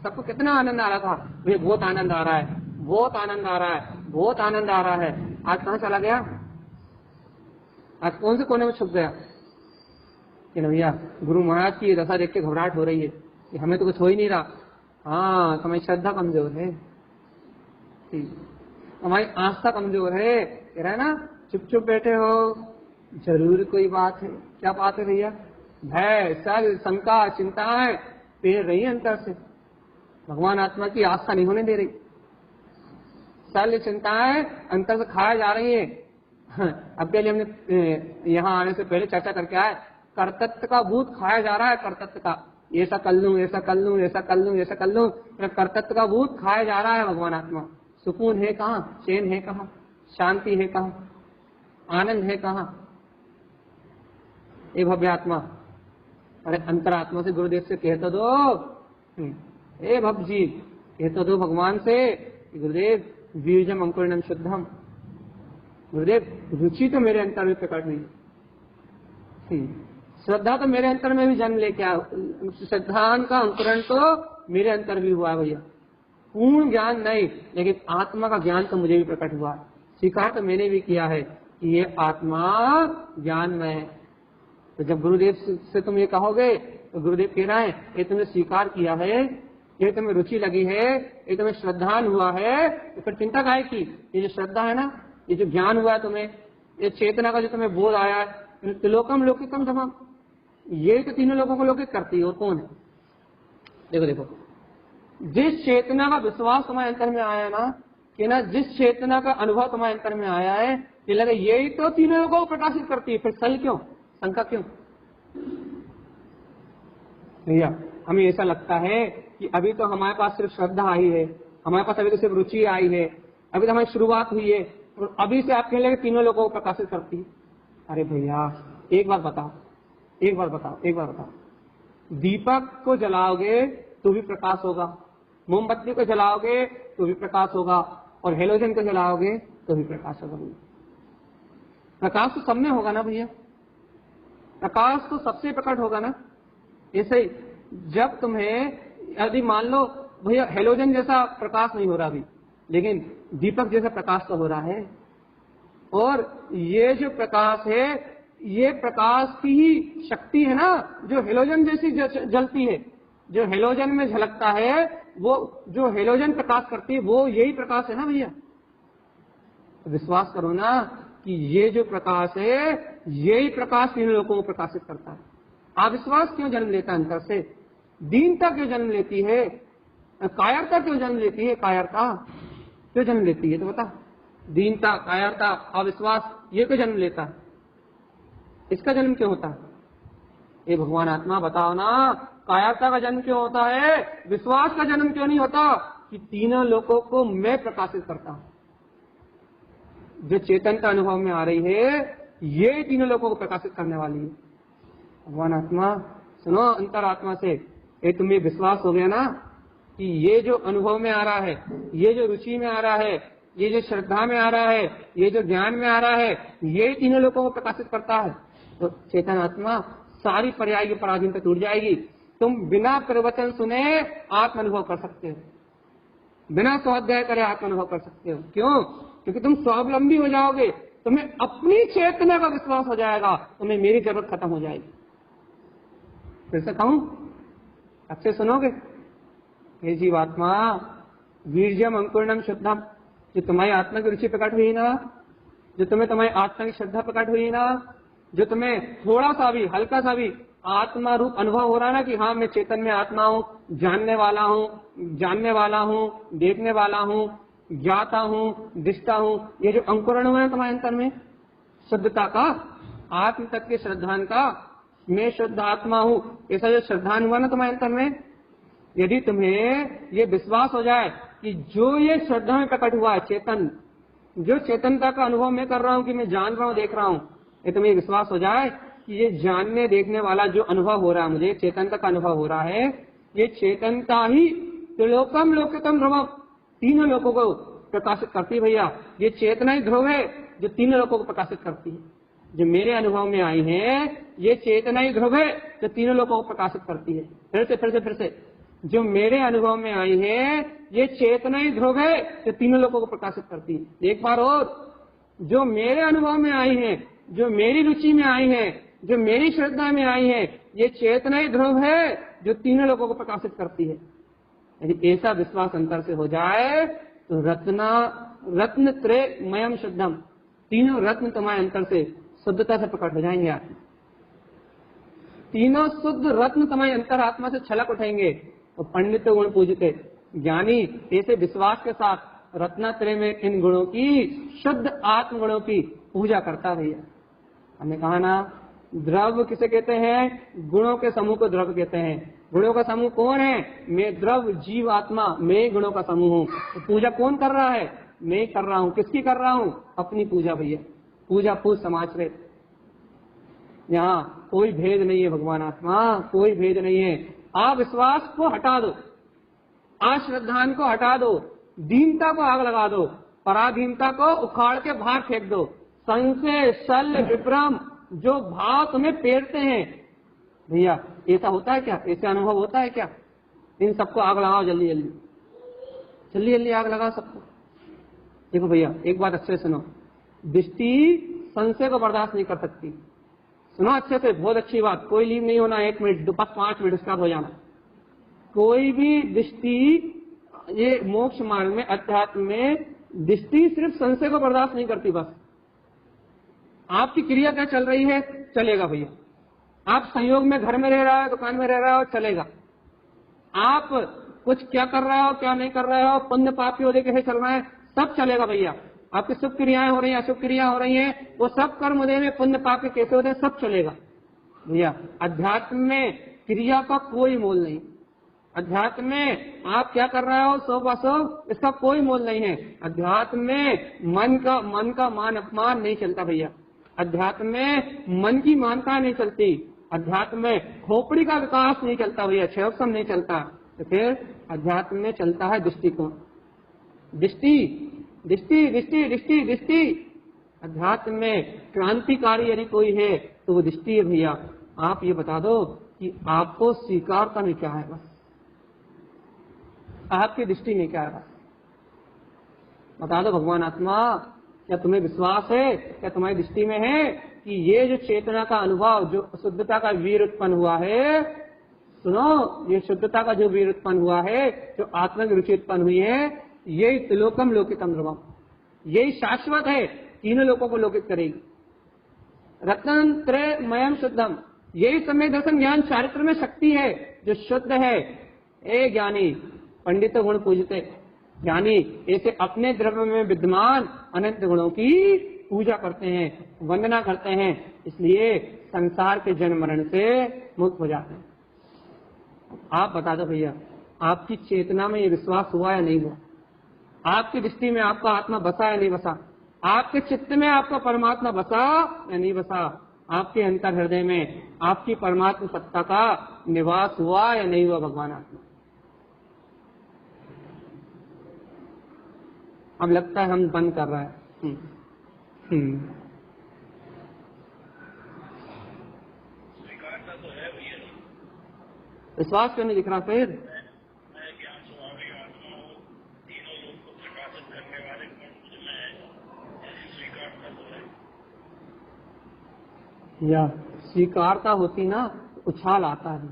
सबको कितना आनंद आ रहा था, भैया बहुत आनंद आ रहा है, बहुत आनंद आ रहा है, बहुत आनंद आ रहा है। आज कहाँ चला गया? आज कौन से कोने में छुप गया? कि भैया गुरु महाराज की दशा देख के घबराहट हो रही है कि हमें तो कुछ हो ही नहीं रहा। हाँ, तुम्हारी श्रद्धा कमजोर है, हमारी आस्था कमजोर है, कह रहा है ना, चुप चुप बैठे हो जरूर कोई बात है। क्या बात है भैया? भय, सल, शंका, चिंताएं पेर रही है अंतर से, भगवान आत्मा की आस्था नहीं होने दे रही। सल चिंताएं अंतर से खाया जा रही है। अब पहले हमने यहाँ आने से पहले चर्चा करके आए, कर्तत्व का भूत खाया जा रहा है, कर्तत्व का, ऐसा कर लूं, ऐसा कर लूं, ऐसा कर लूं, ऐसा कर लूं, कर्तत्व का भूत खाया जा रहा है भगवान आत्मा। सुकून है कहाँ? चैन है कहाँ? शांति है कहाँ? आनंद है कहाँ? ये भव्य आत्मा, अरे अंतरात्मा से गुरुदेव से कह तो दो, ए भव जी कह तो दो भगवान से, गुरुदेव बीजम अंकुरिणम शुद्धम, गुरुदेव रुचि तो मेरे अंतर में प्रकट हुई, श्रद्धा तो मेरे अंतर में भी जन्म लेके आया, श्रद्धा का अंकुरण तो मेरे अंतर भी हुआ है भैया, पूर्ण ज्ञान नहीं लेकिन आत्मा का ज्ञान तो मुझे भी प्रकट हुआ, स्वीकार तो मैंने भी किया है कि ये आत्मा ज्ञान में है। तो जब गुरुदेव से तुम ये कहोगे तो गुरुदेव कह रहे हैं ये तुमने स्वीकार किया है, ये तुम्हें रुचि लगी है, ये तुम्हें श्रद्धान हुआ है, तो फिर चिंता काहे की। ये जो श्रद्धा है ना, ये जो ज्ञान हुआ है तुम्हें, ये चेतना का जो तुम्हें बोध आया है, त्रिलोकम लौकिकम तमाम, ये तो तीनों लोगों को लौकिक करती है। और कौन है? देखो देखो, जिस चेतना का विश्वास तुम्हारे अंतर में आया है ना, कि ना जिस चेतना का अनुभव तुम्हारे अंतर में आया है, ये लगे यही तो तीनों लोगों को प्रकाशित करती है, फिर सही क्यों, शंका क्यों? भैया हमें ऐसा लगता है कि अभी तो हमारे पास सिर्फ श्रद्धा आई है, हमारे पास अभी तो सिर्फ रुचि आई है, अभी तो हमारी शुरुआत हुई है, और अभी से आप कहने लगे तीनों लोगों को प्रकाशित करती है। अरे भैया एक बार बताओ, एक बार बताओ, एक बार बताओ, दीपक को जलाओगे तो भी प्रकाश होगा, मोमबत्ती को जलाओगे तो भी प्रकाश होगा, और हेलोजन को जलाओगे तो भी प्रकाश होगा। प्रकाश तो सब में होगा ना भैया, प्रकाश तो सबसे प्रकट होगा ना। ऐसे ही जब तुम्हें यदि मान लो भैया हेलोजन जैसा प्रकाश नहीं हो रहा अभी, लेकिन दीपक जैसा प्रकाश तो हो रहा है, और ये जो प्रकाश है ये प्रकाश की ही शक्ति है ना, जो हेलोजन जैसी जलती है, जो हेलोजन में झलकता है, वो जो हेलोजन प्रकाश करती है वो यही प्रकाश है ना भैया। विश्वास करो ना कि ये जो प्रकाश है यही प्रकाश तीनों लोगों को प्रकाशित करता है। अविश्वास क्यों जन्म लेता है अंतर से, दीनता क्यों जन्म लेती है, कायरता क्यों जन्म लेती है, कायरता क्यों जन्म लेती है, तो बता, दीनता, कायरता, अविश्वास ये क्यों जन्म लेता है, इसका जन्म क्यों होता है? ये भगवान आत्मा बताओ ना, कायरता का जन्म क्यों होता है, विश्वास का जन्म क्यों नहीं होता कि तीनों लोगों को मैं प्रकाशित करता हूं। जो चेतनता अनुभव में आ रही है ये तीनों लोगों को प्रकाशित करने वाली है। भगवान आत्मा सुनो अंतरात्मा से, ये तुम्हें विश्वास हो गया ना कि ये जो अनुभव में आ रहा है, ये जो रुचि में आ रहा है, ये जो श्रद्धा में आ रहा है, ये जो ज्ञान में आ रहा है, ये तीनों लोगों को प्रकाशित करता है। तो चेतन आत्मा सारी पर्याय की पराधीनता टूट जाएगी। तुम बिना प्रवचन सुने आत्म अनुभव कर सकते हो, बिना स्वाध्याय करे आत्म अनुभव कर सकते हो। क्यों? क्योंकि तुम स्वावलंबी हो जाओगे, तुम्हें अपनी चेतना का विश्वास हो जाएगा, तुम्हें मेरी जरूरत खत्म हो जाएगी। फिर से कहूं, अच्छे सुनोगे। हे जीवात्मा, वीर्यम अंकुरणम शुद्धम, जो तुम्हारी आत्मा की रुचि प्रकट हुई ना, जो तुम्हें तुम्हारी आत्मा की श्रद्धा प्रकट हुई ना, जो तुम्हें थोड़ा सा भी, हल्का सा भी आत्मा रूप अनुभव हो रहा है ना कि हाँ मैं चेतन में आत्मा हूँ, जानने वाला हूँ, देखने वाला हूँ, ज्ञाता हूँ, दिष्टा हूँ, ये जो अंकुरण हुआ है तुम्हारे अंतर में शुद्धता का, आत्म तक के श्रद्धान का, मैं शुद्ध आत्मा हूँ, ऐसा जो श्रद्धान हुआ ना तुम्हारे अंतर में, यदि तुम्हें ये विश्वास हो जाए कि जो ये श्रद्धा में प्रकट हुआ है चेतन, जो चेतनता का अनुभव मैं कर रहा हूँ कि मैं जान रहा हूँ, देख रहा हूँ, ये तुम्हें विश्वास हो जाए कि ये जानने देखने वाला जो अनुभव हो रहा है, मुझे चेतनता का अनुभव हो रहा है, ये चेतनता ही त्रिलोकम लोकितम ध्रुवम, तीनों लोगों को प्रकाशित करती है भैया। ये चेतना ही ध्रुव है जो तीनों लोगों को प्रकाशित करती है। जो मेरे अनुभव में आई है ये चेतना ही ध्रुव है जो तीनों लोगों को प्रकाशित करती है। फिर से जो मेरे अनुभव में आई है ये चेतना ही ध्रुव है जो तीनों लोगों को प्रकाशित करती है। एक बार और, जो मेरे अनुभव में आई है, जो मेरी रुचि में आई है, जो मेरी श्रद्धा में आई है, ये चेतना ही ध्रुव है जो तीनों लोगों को प्रकाशित करती है। यदि ऐसा विश्वास अंतर से हो जाए तो रत्न त्रयमयम शुद्धम, तीनों रत्न तुम्हारे अंतर से शुद्धता से प्रकट हो जाएंगे। आप तीनों शुद्ध रत्न तुम्हारे अंतर आत्मा से छलक उठेंगे। तो पंडित गुण पूजते, ज्ञानी ऐसे विश्वास के साथ रत्नात्रय में इन गुणों की, शुद्ध आत्म गुणों की पूजा करता भैया। हमने कहा ना, द्रव्य किसे कहते हैं? गुणों के समूह को द्रव्य कहते हैं। गुणों का समूह कौन है? मैं द्रव्य, जीव, आत्मा, मैं गुणों का समूह हूँ। तो पूजा कौन कर रहा है? मैं कर रहा हूँ। किसकी कर रहा हूँ? अपनी पूजा भैया। पूजा पूज समाज रे, यहाँ कोई भेद नहीं है भगवान आत्मा, कोई भेद नहीं है। आप विश्वास को हटा दो, अश्रद्धान को हटा दो, दीनता को आग लगा दो, पराधीनता को उखाड़ के बाहर फेंक दो, संशय, शल्य, विभ्रम जो भाव तुम्हें पेरते हैं। भैया ऐसा होता है क्या? ऐसा अनुभव होता है क्या? इन सबको आग लगाओ, जल्दी जल्दी जल्दी जल्दी आग लगाओ सबको। देखो भैया एक बात अच्छे से सुनो, दृष्टि संशय को बर्दाश्त नहीं कर सकती। सुनो अच्छे से, बहुत अच्छी बात, कोई लीव नहीं होना, 1 मिनट 5 मिनट उसका हो जाना। कोई भी दृष्टि ये मोक्ष मार्ग में, अध्यात्म में दृष्टि सिर्फ संशय को बर्दाश्त नहीं करती। बस आपकी क्रिया क्या चल रही है, चलेगा भैया। आप संयोग में घर में रह रहा है, दुकान में रह रहा हो, चलेगा। आप कुछ क्या कर रहे हो, क्या नहीं कर रहे हो, पुण्य पाप की वजह कैसे चल रहा है, सब चलेगा भैया। आपकी शुभ क्रियाएं हो रही हैं, अशुभ क्रिया हो रही हैं, वो सब कर्म उदय में पुण्य पाप के कैसे होते हैं, सब चलेगा भैया। अध्यात्म में क्रिया का कोई मोल नहीं। अध्यात्म में आप क्या कर रहे हो, शुभ अशुभ, इसका कोई मोल नहीं है। अध्यात्म में मन का मान अपमान नहीं चलता भैया। अध्यात्म में मन की मानता नहीं चलती। अध्यात्म में खोपड़ी का विकास नहीं चलता भैया, क्षयोक्षम नहीं चलता। तो फिर अध्यात्म में चलता है दृष्टिकोण, दृष्टि दृष्टि दृष्टि दृष्टि दृष्टि। अध्यात्म में क्रांतिकारी यदि कोई है तो वो दृष्टि है भैया। आप ये बता दो कि आपको स्वीकारता में क्या है, बस आपकी दृष्टि में क्या है, बस बता दो भगवान आत्मा। क्या तुम्हें विश्वास है, क्या तुम्हारी दृष्टि में है कि ये जो चेतना का अनुभव, जो शुद्धता का वीर उत्पन्न हुआ है, सुनो, ये शुद्धता का जो वीर उत्पन्न हुआ है, जो आत्मा की रुचि उत्पन्न हुई है, यही त्रिलोकम लोकितम ध्रुवम, यही शाश्वत है, तीनों लोगों को लोकित करेगी। रत्न त्रयमयम शुद्धम, यही समय दर्शन ज्ञान चारित्र में शक्ति है जो शुद्ध है। ए ज्ञानी पंडित गुण पूजते, ज्ञानी ऐसे अपने द्रव्य में विद्यमान अनंत गुणों की पूजा करते हैं, वंदना करते हैं, इसलिए संसार के जन्म मरण से मुक्त हो जाते हैं। आप बता दो भैया, आपकी चेतना में ये विश्वास हुआ या नहीं हुआ? आपकी दृष्टि में आपका आत्मा बसा या नहीं बसा? आपके चित्त में आपका परमात्मा बसा या नहीं बसा? आपके अंतर हृदय में आपकी परमात्मा सत्ता का निवास हुआ या नहीं हुआ भगवान आत्मा? अब लगता है हम बंद कर रहे हैं। विश्वास क्यों नहीं दिख रहा? फिर या स्वीकारता होती ना, उछाल आता है,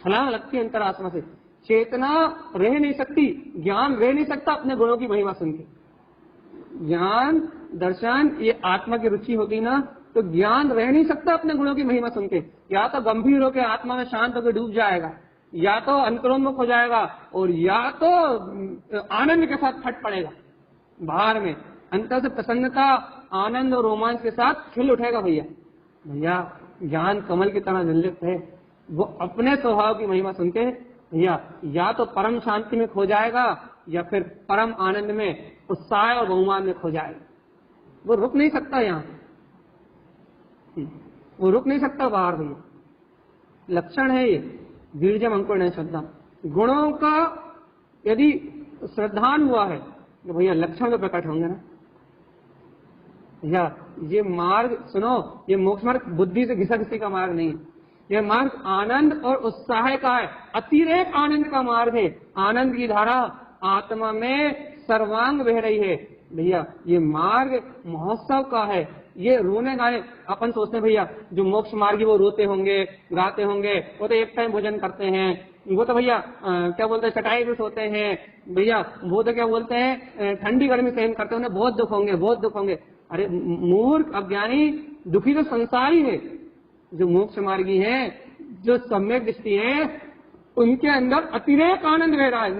छलांग लगती है अंतरात्मा से। चेतना रह नहीं सकती, ज्ञान रह नहीं सकता अपने गुणों की महिमा सुन के। ज्ञान दर्शन ये आत्मा की रुचि होगी ना, तो ज्ञान रह नहीं सकता अपने गुणों की महिमा सुन के। या तो गंभीर होकर आत्मा में शांत होकर डूब जाएगा, या तो अंतरोन्मुख हो जाएगा, और या तो आनंद के साथ फट पड़ेगा बाहर में। अंतर से प्रसन्नता, आनंद और रोमांच के साथ खिल उठेगा भैया। भैया ज्ञान कमल की तरह निर्लिप्त है, वो अपने स्वभाव की महिमा सुन के भैया या तो परम शांति में खो जाएगा, या फिर परम आनंद में, उत्साह और बहुमान में खो जाएगा। वो रुक नहीं सकता यहाँ, वो रुक नहीं सकता बाहर भैया। लक्षण है ये बीजम अंकुर नहीं श्रद्धा। गुणों का यदि श्रद्धान हुआ है तो भैया लक्षण तो प्रकट होंगे ना भैया। ये मार्ग सुनो, ये मोक्ष मार्ग बुद्धि से घिसा घिसी का मार्ग नहीं है। यह मार्ग आनंद और उत्साह का है, अतिरेक आनंद का मार्ग है। आनंद की धारा आत्मा में सर्वांग बह रही है भैया। ये मार्ग महोत्सव का है। ये रोने गाने अपन सोचते हैं भैया जो मोक्ष मार्गी वो रोते होंगे, गाते होंगे, वो तो एक टाइम भोजन करते हैं, वो तो भैया क्या बोलते हैं चटाई पे सोते हैं भैया, वो तो क्या बोलते हैं ठंडी गर्मी सहन करते हैं, उन्हें बहुत दुख होंगे, बहुत दुख होंगे। अरे मूर्ख अज्ञानी, दुखी तो संसार ही है। जो मोक्ष मार्गी है, जो सम्यक दृष्टि है, उनके अंदर अतिरेक आनंद बह रहा है,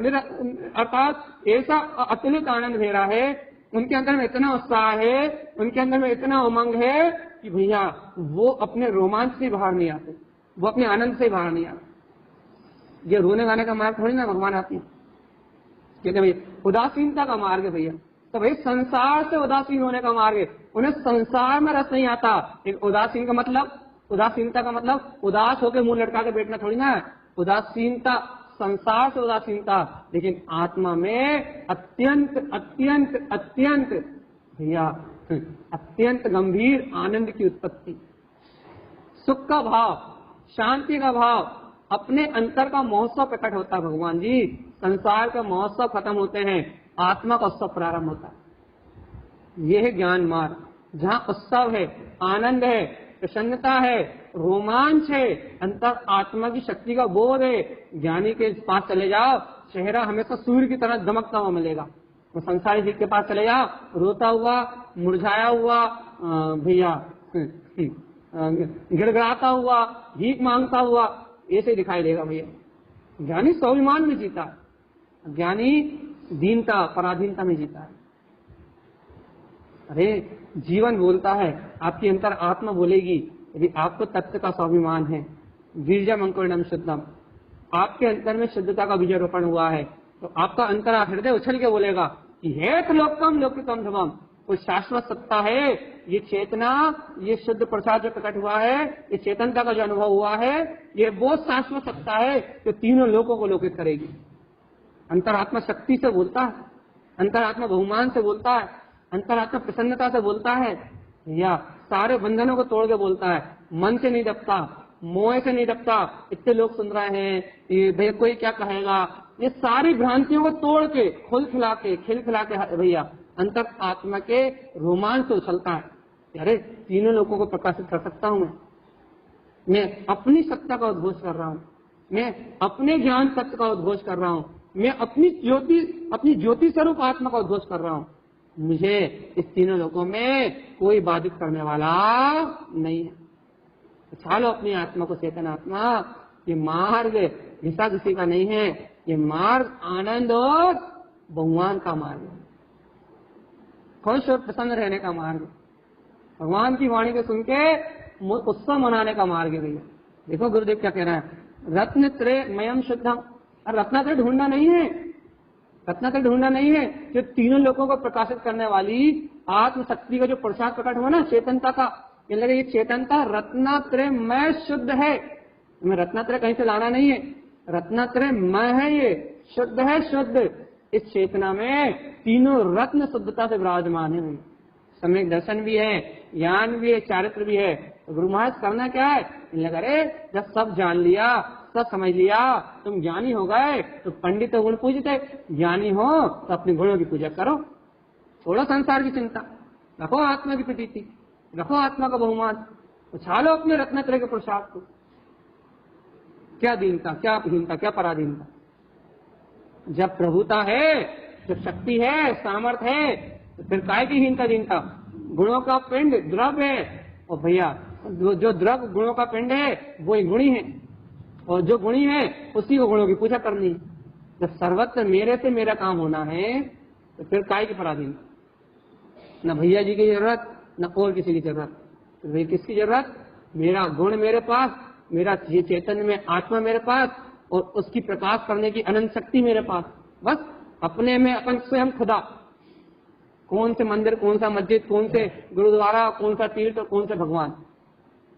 अर्थात ऐसा अतुलित आनंद बह रहा है। उनके अंदर में इतना उत्साह है, उनके अंदर में इतना उमंग है कि भैया वो अपने रोमांच से बाहर नहीं आते, वो अपने आनंद से बाहर नहीं आते। ये रोने गाने का मार्ग थोड़ी ना भगवान आत्मा कहते भैया, उदासीनता का मार्ग है भैया। तो भाई संसार से उदासीन होने का मार्ग है। उन्हें संसार में रस नहीं आता। एक उदासीन का मतलब, उदासीनता का मतलब उदास होकर मुंह लटका के बैठना थोड़ी ना है। उदासीनता संसार से उदासीनता, लेकिन आत्मा में अत्यंत अत्यंत अत्यंत भैया अत्यंत गंभीर आनंद की उत्पत्ति, सुख का भाव, शांति का भाव, अपने अंतर का महोत्सव प्रकट होता है। भगवान जी, संसार का महोत्सव खत्म होते हैं, आत्मा का उत्सव प्रारंभ होता है। यह है ज्ञान मार्ग, जहाँ उत्सव है, आनंद है, प्रसन्नता है, रोमांच है, अंतर आत्मा की शक्ति का बोध है। ज्ञानी के पास चले जाओ, चेहरा हमेशा सूर्य की तरह दमकता हुआ मिलेगा। तो संसारी जी के पास चले जाओ, रोता हुआ, मुरझाया हुआ, भैया गिड़गिड़ाता हुआ, भीख मांगता हुआ, ऐसे दिखाई देगा भैया। ज्ञानी स्वाभिमान में जीता है, ज्ञानी दीनता पराधीनता में जीता है। अरे जीवन बोलता है, आपकी अंतर आत्मा बोलेगी, यदि आपको तत्व का स्वाभिमान है, बीजम अंकुरिणम शुद्धम, आपके अंतर में शुद्धता का बीजारोपण हुआ है, तो आपका अंतर हृदय उछल के बोलेगा कि हे त्रिलोकम लोकितम ध्रुवम, कोई शाश्वत सत्ता है। ये चेतना, ये शुद्ध प्रसाद जो प्रकट हुआ है, ये चेतनता का जो अनुभव हुआ है, ये वो शाश्वत सत्ता है जो तीनों लोकों को लोकित करेगी। अंतरात्मा शक्ति से बोलता है, अंतरात्मा बहुमान से बोलता है, अंतरात्मा प्रसन्नता से बोलता है, या सारे बंधनों को तोड़ के बोलता है। मन से नहीं दबता, मोह से नहीं दबता। इतने लोग सुन रहे हैं, ये भैया कोई क्या कहेगा, ये सारी भ्रांतियों को तोड़ के खिल खिला के भैया अंतर आत्मा के रोमांच से उछलता है। अरे तीनों लोगों को प्रकाशित कर सकता हूं मैं अपनी सत्ता का उद्घोष कर रहा हूं, मैं अपने ज्ञान तत्व का उद्घोष कर रहा हूं, मैं अपनी ज्योति स्वरूप आत्मा का उद्घोष कर रहा हूं। मुझे इस तीनों लोगों में कोई बाधित करने वाला नहीं है। छालो अपनी आत्मा को चेतन आत्मा, ये मार्ग घिसा किसी का नहीं है, ये मार्ग आनंद और बहुमान का मार्ग है, खुश और प्रसन्न रहने का मार्ग है, भगवान की वाणी को सुन के उत्सव मनाने का मार्ग है। भैया देखो गुरुदेव क्या कह रहा है, रत्न त्रय मयम शुद्धम। रत्नात्रय ढूंढना नहीं है, रत्नात्रय ढूंढना नहीं है, जो तीनों लोगों को प्रकाशित करने वाली आत्मशक्ति का जो प्रसाद प्रकट हुआ ना, चेतनता का, ये लगे ये चेतनता रत्नात्रय मय शुद्ध है। मैं रत्नात्रय कहीं से लाना नहीं है, रत्नात्रय मय है, ये शुद्ध है, शुद्ध। इस चेतना में तीनों रत्न शुद्धता से विराजमान है। सम्यक दर्शन भी है, ज्ञान भी है, चारित्र भी है। तो गुरु महाराज करना क्या है, लगा रे जब सब जान लिया, सब समझ लिया, तुम ज्ञानी हो गए, तो पंडित तो गुण पूजते, ज्ञानी हो तो अपने गुणों की पूजा करो, छोड़ो संसार की चिंता, रखो आत्मा की प्रतीति, रखो आत्मा का बहुमान, उछालो अपने रत्नत्रय के प्रसाद को। क्या दीनता, क्या हीनता, क्या पराधीनता। जब प्रभुता है, जब शक्ति है, सामर्थ्य है, तो फिर काय की हीनता दीनता। गुणों का पिंड द्रव है, और भैया जो द्रव गुणों का पिंड है वो ही गुणी है, और जो गुणी है उसी को गुणों की पूजा करनी है। जब सर्वत्र मेरे से मेरा काम होना है, तो फिर काय की पराधीनता। न भैया जी की जरूरत, न और किसी की जरूरत। तो भैया किसकी जरूरत, मेरा गुण मेरे पास, मेरा ये चेतन में आत्मा मेरे पास, और उसकी प्रकाश करने की अनंत शक्ति मेरे पास। बस अपने में अपन स्वयं खुदा, कौन से मंदिर, कौन सा मस्जिद, कौन से गुरुद्वारा, कौन सा तीर्थ और कौन से भगवान,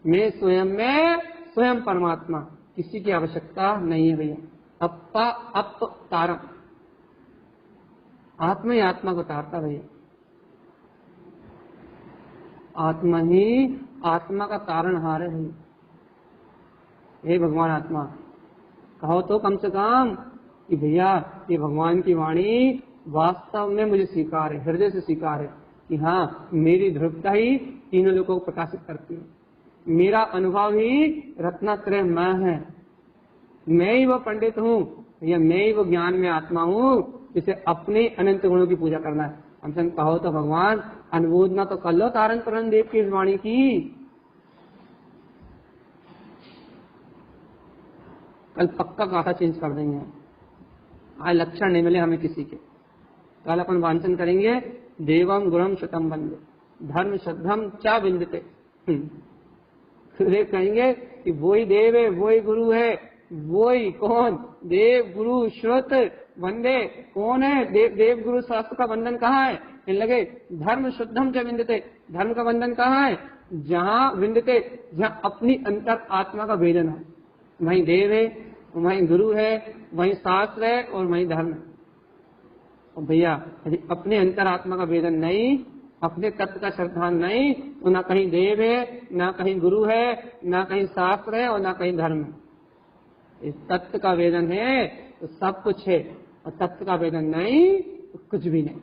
मैं स्वयं में स्वयं परमात्मा, किसी की आवश्यकता नहीं है भैया। अप्पा अप तारम, आत्मा ही आत्मा को तारता भैया, आत्मा ही आत्मा का तारणहार है भैया। हे भगवान आत्मा, कहो तो कम से कम कि भैया ये भगवान की वाणी वास्तव में मुझे स्वीकार है, हृदय से स्वीकार है कि हाँ मेरी ध्रुवता ही तीनों लोगों को प्रकाशित करती है, मेरा अनुभव ही रत्नात्रय मैं है, मैं ही वो पंडित हूँ, या मैं ही वो ज्ञान में आत्मा हूँ जिसे अपने अनंत गुणों की पूजा करना है। हमसे कहो तो भगवान अनुमोदना तो कर लो तारण तरण देव की इस वाणी की। कल पक्का गाथा चेंज कर देंगे, आज लक्षण नहीं मिले हमें किसी के, कल अपन वांचन करेंगे देवम गुणम शतम वंदे धर्म श्रद्धम चा विंदते। कहेंगे कि वही देव है, वही गुरु है, वही कौन, देव गुरु श्रुत वंदे कौन है, देव गुरु शास्त्र का बंधन कहाँ है, इन लगे धर्म शुद्धम च विंदते, धर्म का बंधन कहाँ है, जहाँ विंदते, जहाँ अपनी अंतर आत्मा का वेदन है, वहीं देव है, वहीं गुरु है, वहीं शास्त्र है और वहीं धर्म है। और भैया यदि अपने अंतर आत्मा का वेदन नहीं, अपने तत्व का श्रद्धान नहीं तो ना कहीं देव है, ना कहीं गुरु है, ना कहीं शास्त्र है और ना कहीं धर्म है। इस तत्व का वेदन है तो सब कुछ है, और तत्व का वेदन नहीं तो कुछ भी नहीं।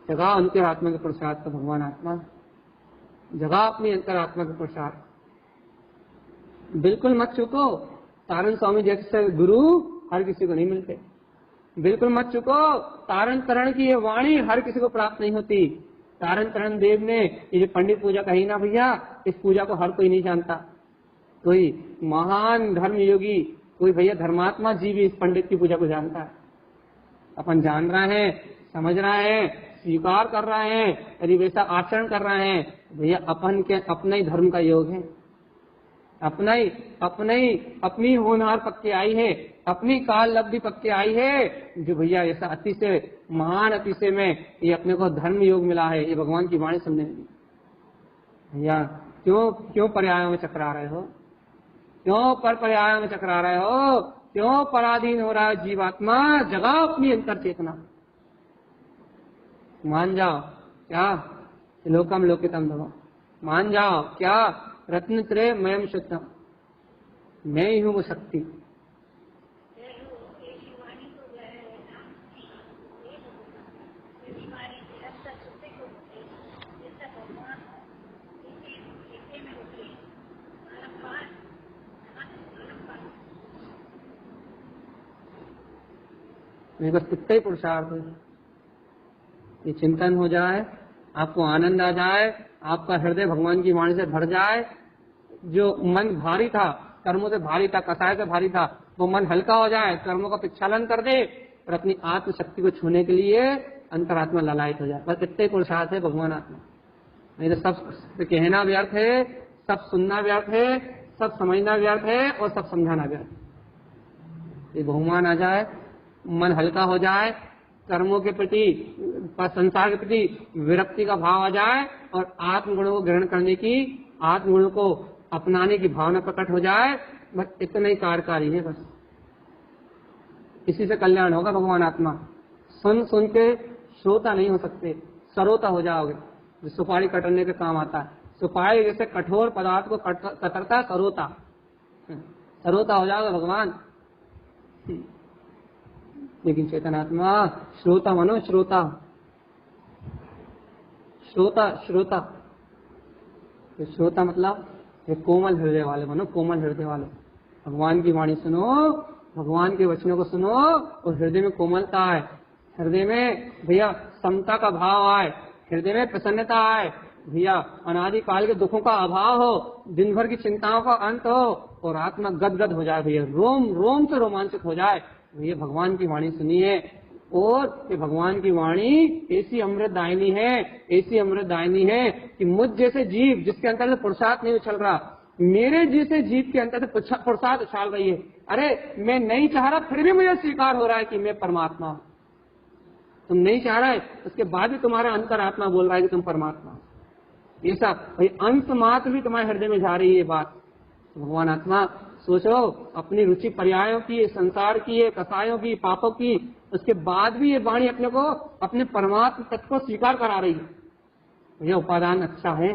जगा उनके आत्मा के प्रसाद तो भगवान आत्मा, जगा अपनी अंतरात्मा के प्रसाद। बिल्कुल मत चुको, तारण स्वामी जैसे गुरु हर किसी को नहीं मिलते। बिल्कुल मत चुको, तारण तरण की ये वाणी हर किसी को प्राप्त नहीं होती। तारण तरण देव ने ये जो पंडित पूजा कही ना भैया, इस पूजा को हर कोई नहीं जानता। कोई महान धर्म योगी, कोई भैया धर्मात्मा जी भी इस पंडित की पूजा को जानता है। अपन जान रहे हैं, समझ रहे हैं, स्वीकार कर रहे हैं, यदि वैसा आचरण कर रहे हैं, भैया अपन के अपना ही धर्म का योग है, अपनी होनहार पक्के आई है, अपनी काल लब्धि पक्के आई है, जो भैया ऐसा अतिशय महान अतिशय में ये अपने को धर्म योग मिला है। ये भगवान की वाणी सुनने में भैया क्यों पर्यायों में चकरा रहे हो, क्यों पर्यायों में चकरा रहे हो, क्यों पराधीन हो रहा है जीवात्मा। जगा अपनी अंतर चेतना, मान जाओ क्या लोकम लोकितम भगवान, मान जाओ क्या रत्न त्रय मयम शुद्धम, मैं ही हूँ वो शक्ति। मेरे बस कितना ही पुरुषार्थ है, ये चिंतन हो जाए, आपको आनंद आ जाए, आपका हृदय भगवान की वाणी से भर जाए। जो मन भारी था, कर्मों से भारी था, कसाय से भारी था, वो मन हल्का हो जाए, कर्मों का प्रक्षालन कर दे और अपनी आत्मशक्ति को छूने के लिए अंतरात्मा ललायित हो जाए। बस इतने पुरुषार्थ है भगवान आत्मा। नहीं तो सब कहना व्यर्थ है, सब सुनना व्यर्थ है, सब समझना व्यर्थ है और सब समझाना व्यर्थ। ये भगवान आ जाए, मन हल्का हो जाए, कर्मों के प्रति, संसार के प्रति विरक्ति का भाव आ जाए और आत्मगुणों को ग्रहण करने की, आत्मगुणों को अपनाने की भावना प्रकट हो जाए, बस इतना ही कार्यकारी है। बस इसी से कल्याण होगा भगवान आत्मा। सुन के श्रोता नहीं हो सकते, सरोता हो जाओगे। जो सुपारी कटरने के काम आता है, सुपारी जैसे कठोर पदार्थ को कतरता, सरोता हो जाओगे भगवान। लेकिन चेतनात्मा श्रोता मानो, श्रोता तो श्रोता मतलब ये कोमल हृदय वाले बनो, कोमल हृदय वाले। भगवान की वाणी सुनो, भगवान के वचनों को सुनो और हृदय में कोमलता आए, हृदय में भैया समता का भाव आए, हृदय में प्रसन्नता आए भैया, अनादि काल के दुखों का अभाव हो, दिन भर की चिंताओं का अंत हो और आत्मा गदगद हो जाए भैया, रोम रोम से रोमांचित हो जाए भैया। भगवान की वाणी सुनिए, और ये भगवान की वाणी ऐसी अमृतदायिनी है, ऐसी अमृतदायिनी है कि मुझ जैसे जीव जिसके अंतर से पुरुषार्थ नहीं उछल रहा, मेरे जैसे जीव के अंतर से पुरुषार्थ उछाल रही है। अरे मैं नहीं चाह रहा, फिर भी मुझे स्वीकार हो रहा है कि मैं परमात्मा हूं। तुम नहीं चाह रहे, उसके बाद भी तुम्हारा अंतरात्मा बोल रहा है कि तुम परमात्मा हो। ये सब भाई अंत मात्र भी तुम्हारे हृदय में जा रही है बात। भगवान आत्मा सोचो, अपनी रुचि पर्यायों की, संसार की, कसायों की, पापों की, उसके बाद भी ये वाणी अपने को, अपने परमात्म तत्व को स्वीकार करा रही है। ये उपादान अच्छा है,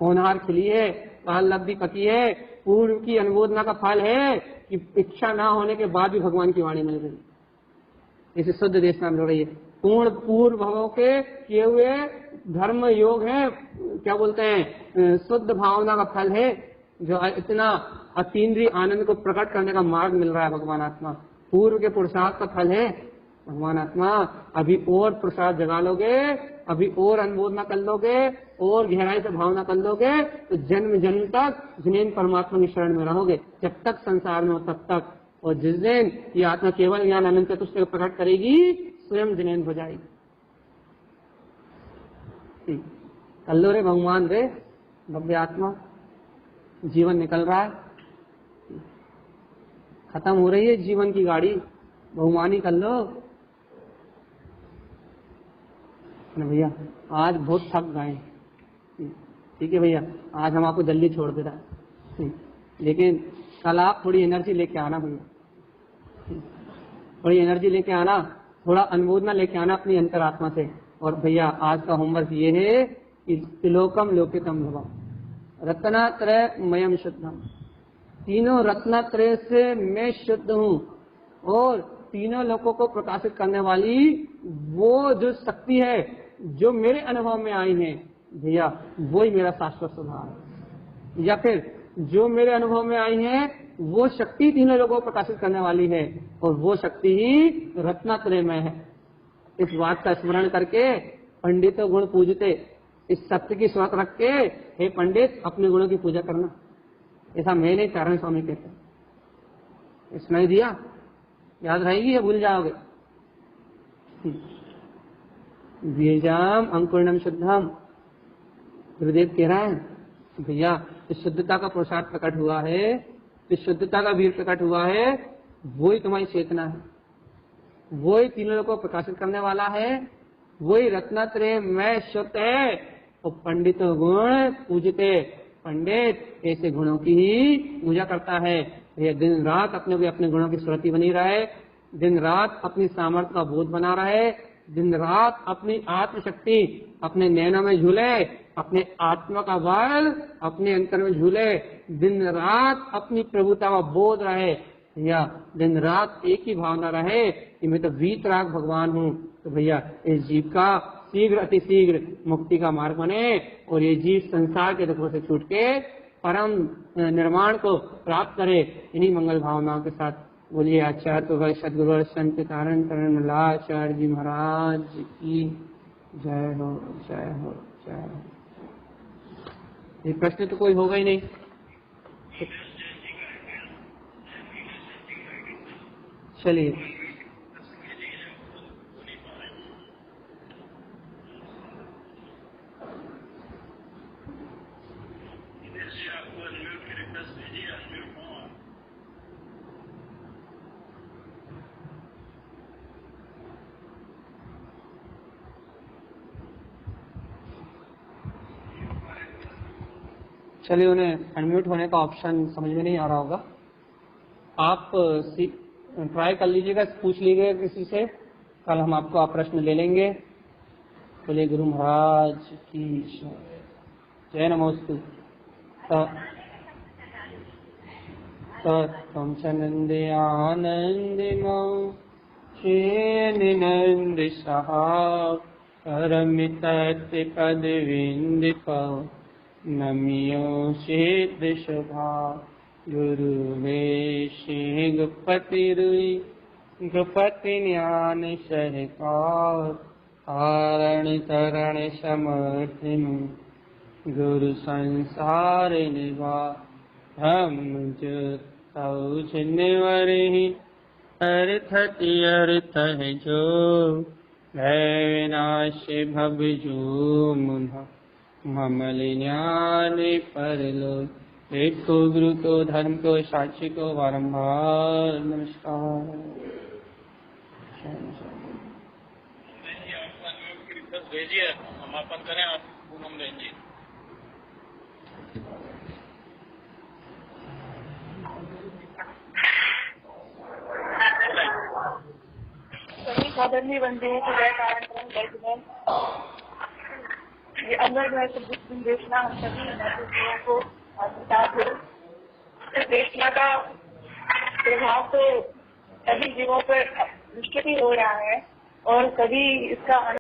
होनहार खिली है, काल लब्धि पकी है, पूर्व की अनुमोदना का फल है कि इच्छा ना होने के बाद भी भगवान की वाणी मिल रही है। इसे शुद्ध देशना मिल रही है। पूर्ण पूर्व भवों के किए हुए धर्म योग है, क्या बोलते हैं, शुद्ध भावना का फल है, जो इतना अतीन्द्रिय आनंद को प्रकट करने का मार्ग मिल रहा है भगवान आत्मा। पूर्व के पुरुषार्थ का फल है भगवान आत्मा। अभी और पुरुषार्थ जगा लोगे, अभी और अनुमोदना कर लोगे, और गहराई से भावना कर लोगे, तो जन्म जन्म तक जिनेन परमात्मा की शरण में रहोगे, जब तक संसार में हो तब तक। और जिस दिन ये आत्मा केवल ज्ञान अनंत चतुष्ट को प्रकट करेगी, स्वयं जिनेन हो जाएगी। कल्लो रे भगवान रे, भव्य आत्मा, जीवन निकल रहा है, खत्म हो रही है जीवन की गाड़ी, भगवानी कर लो भैया। आज बहुत थक गए, ठीक है भैया, आज हम आपको जल्दी छोड़ दे रहा है, लेकिन कल आप थोड़ी एनर्जी लेके आना भैया, थोड़ी एनर्जी लेके आना, थोड़ा अनुमोदना लेके आना अपनी अंतरात्मा से। और भैया आज का होमवर्क ये है कि त्रिलोकम लोकितम भवम रत्नात्रय मयम शुद्धम, तीनों रत्नात्रय से मैं शुद्ध हूँ और तीनों लोगों को प्रकाशित करने वाली वो जो शक्ति है जो मेरे अनुभव में आई है भैया, वो ही मेरा शाश्वत स्वभाव है। या फिर जो मेरे अनुभव में आई है वो शक्ति तीनों लोगों को प्रकाशित करने वाली है और वो शक्ति ही रत्नात्रय में है। इस बात का स्मरण करके पंडितों गुण पूजते, इस सत्य की स्वाद रख के हे पंडित अपने गुणों की पूजा करना। ऐसा मैं नहीं, चारण स्वामी कहते। सुनाई दिया? याद रहेगी या भूल जाओगे? बीजाम अंकुरणम शुद्धम, गुरुदेव कह रहे हैं भैया इस शुद्धता का पुरुषार्थ प्रकट हुआ है, इस शुद्धता का वीर प्रकट हुआ है, वो ही तुम्हारी चेतना है, वो ही तीनों लोगों को प्रकाशित करने वाला है, वही रत्नात्रय में शुद्ध है। और पंडित गुण पूजते, पंडित ऐसे गुणों की ही पूजा करता है। ये दिन रात अपने भी अपने गुणों की स्मृति बनी रहे, दिन रात अपनी सामर्थ्य का बोध बना रहे, दिन रात अपनी आत्मशक्ति अपने नैनों में झूले, अपने आत्मा का बल अपने अंतर में झूले, दिन रात अपनी प्रभुता का बोध रहे, या दिन रात एक ही भावना रहे कि मैं तो वीतराग भगवान हूँ। तो भैया इस जीव का शीघ्र अतिशीघ्र मुक्ति का मार्ग बने और ये जीव संसार के दुखों से छूट के परम निर्माण को प्राप्त करे। इन्हीं मंगल भावनाओं के साथ बोलिए आचार्य सदगुरु संत तारण तरण लाचार्य जी महाराज की जय हो, जय हो, जय हो। ये प्रश्न तो कोई होगा ही नहीं। चलिए चलिए उन्हें अनम्यूट होने का ऑप्शन समझ में नहीं आ रहा होगा, आप ट्राई कर लीजिएगा, पूछ लीजिएगा किसी से, कल हम आपको प्रश्न ले लेंगे। बोले गुरु महाराज की जय नमोस्तु। तम चनंद आनंद नंद सहा परमित पद विंदिप नमियो सिद्ध शोभा गुरु में गुपति रुई गुपति ज्ञान सहकार कारण तरण समर्थिन गुरु संसार निभा हम जो निवरहि अर्थति अर्थ है जो भय विनाश भव जो मुन्हा ममल ज्ञान परलो। देखो गुरु को धर्म को साक्षी को बारंबार नमस्कार। भेजिए, समापन करें, आप पूनम देंगे। सभी साधन बंदे ये अंदर देशना हम सभी जीवों को देशना का प्रभाव तो सभी जीवों पर निश्चित ही हो रहा है और सभी इसका